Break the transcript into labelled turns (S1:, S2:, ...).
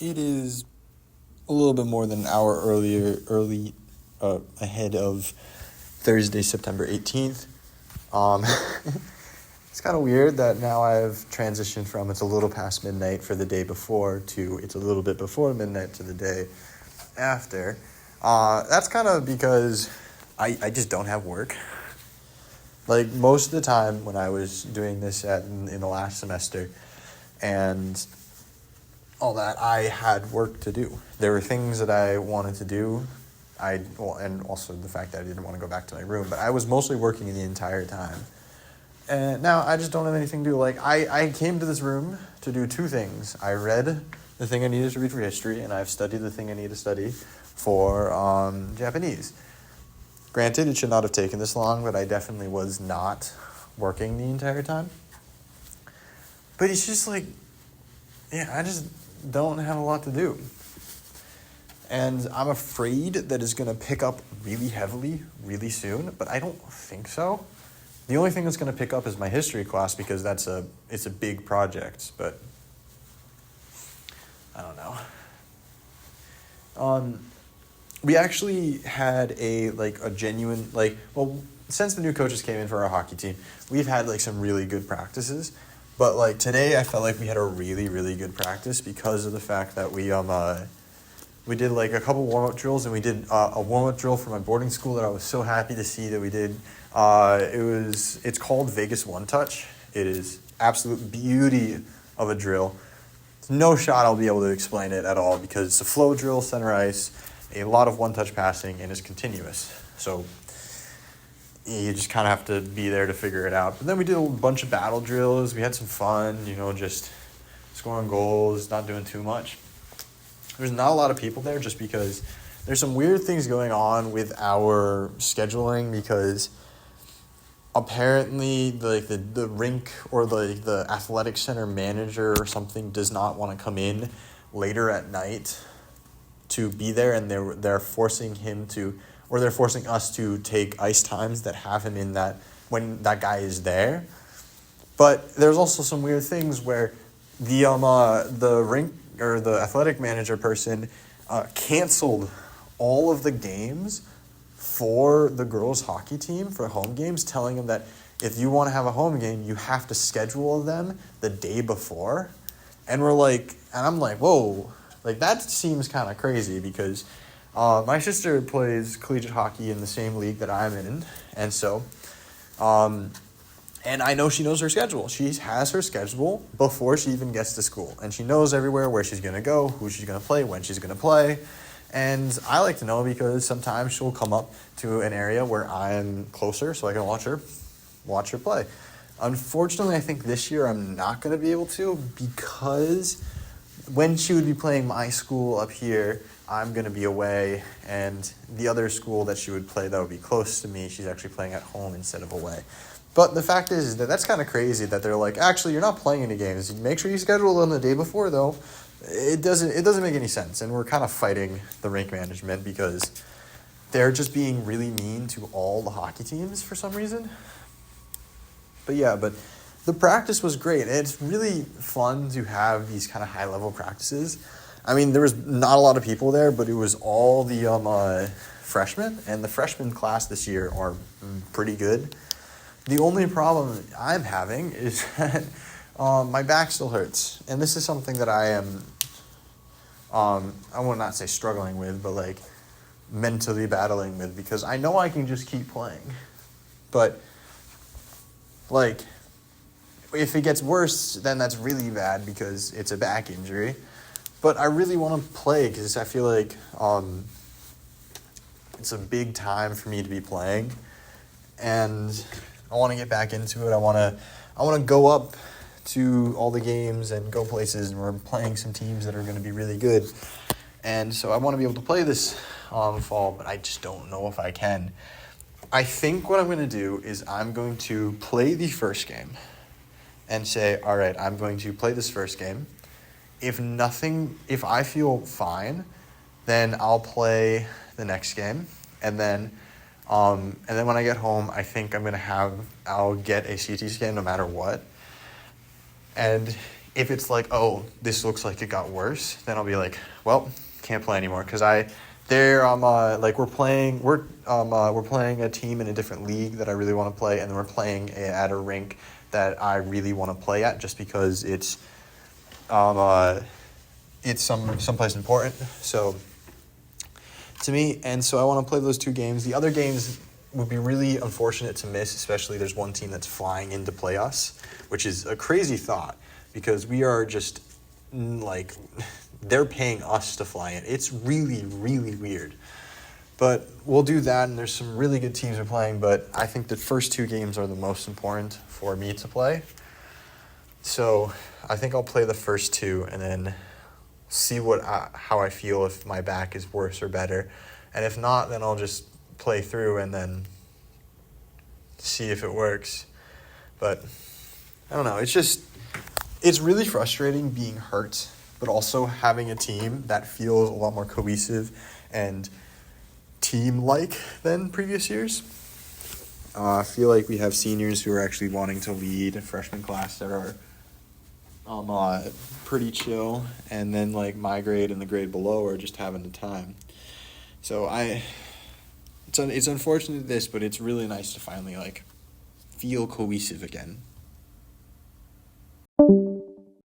S1: It is a little bit more than an hour ahead of Thursday, September 18th. It's kind of weird that now I've transitioned from it's a little past midnight for the day before to it's a little bit before midnight to the day after. That's kind of because I just don't have work. Like, most of the time when I was doing this in the last semester and all that, I had work to do. There were things that I wanted to do. And also the fact that I didn't want to go back to my room, but I was mostly working the entire time. And now I just don't have anything to do. Like, I came to this room to do two things. I read the thing I needed to read for history, and I've studied the thing I need to study for Japanese. Granted, it should not have taken this long, but I definitely was not working the entire time. But it's just like, yeah, I just don't have a lot to do. And I'm afraid that it's going to pick up really heavily, really soon, but I don't think so. The only thing that's going to pick up is my history class because it's a big project, but I don't know. We actually had a genuine, since the new coaches came in for our hockey team, we've had some really good practices. But today I felt like we had a really, really good practice because of the fact that we did a couple warm-up drills, and we did a warm-up drill for my boarding school that I was so happy to see that we did. It's called Vegas One Touch. It is absolute beauty of a drill. There's no shot I'll be able to explain it at all because it's a flow drill, center ice, a lot of one-touch passing, and it's continuous. So you just kind of have to be there to figure it out. But then we did a bunch of battle drills. We had some fun, just scoring goals, not doing too much. There's not a lot of people there just because there's some weird things going on with our scheduling because apparently the rink or the athletic center manager or something does not want to come in later at night to be there, and they're forcing us to take ice times that have him in that when that guy is there. But there's also some weird things where the rink or the athletic manager person canceled all of the games for the girls' hockey team for home games, telling them that if you want to have a home game, you have to schedule them the day before. And I'm like, whoa, that seems kind of crazy because my sister plays collegiate hockey in the same league that I'm in, and so and I know she knows her schedule. She has her schedule before she even gets to school. And she knows everywhere where she's going to go, who she's going to play, when she's going to play. And I like to know because sometimes she'll come up to an area where I'm closer so I can watch her play. Unfortunately, I think this year I'm not going to be able to because when she would be playing my school up here, I'm going to be away. And the other school that she would play that would be close to me, she's actually playing at home instead of away. But the fact is that that's kind of crazy that they're like, actually, you're not playing any games. Make sure you schedule them the day before, though. It doesn't make any sense, and we're kind of fighting the rink management because they're just being really mean to all the hockey teams for some reason. But the practice was great. It's really fun to have these kind of high-level practices. I mean, there was not a lot of people there, but it was all the freshmen, and the freshman class this year are pretty good. The only problem I'm having is that my back still hurts. And this is something that I am, I will not say struggling with, but mentally battling with because I know I can just keep playing. But if it gets worse, then that's really bad because it's a back injury. But I really want to play because I feel like it's a big time for me to be playing. And I want to get back into it. I want to go up to all the games and go places, and we're playing some teams that are going to be really good. And so I want to be able to play this fall, but I just don't know if I can. I think what I'm going to do is I'm going to play the first game and say, all right, I'm going to play this first game. If I feel fine, then I'll play the next game, and then when I get home, I think I'll get a CT scan no matter what. And if it's like, oh, this looks like it got worse, then I'll be like, well, can't play anymore because we're playing a team in a different league that I really want to play, and then we're playing at a rink that I really want to play at just because it's someplace important. So to me, and so I want to play those two games. The other games would be really unfortunate to miss, especially there's one team that's flying in to play us, which is a crazy thought because we are just like, they're paying us to fly in. It's really, really weird. But we'll do that, and there's some really good teams we're playing, but I think the first two games are the most important for me to play. So I think I'll play the first two and then see how I feel, if my back is worse or better. And if not, then I'll just play through and then see if it works. But I don't know. It's really frustrating being hurt, but also having a team that feels a lot more cohesive and team-like than previous years. I feel like we have seniors who are actually wanting to lead a freshman class that are pretty chill, and then like my grade and the grade below are just having the time. So it's unfortunate but it's really nice to finally like feel cohesive again.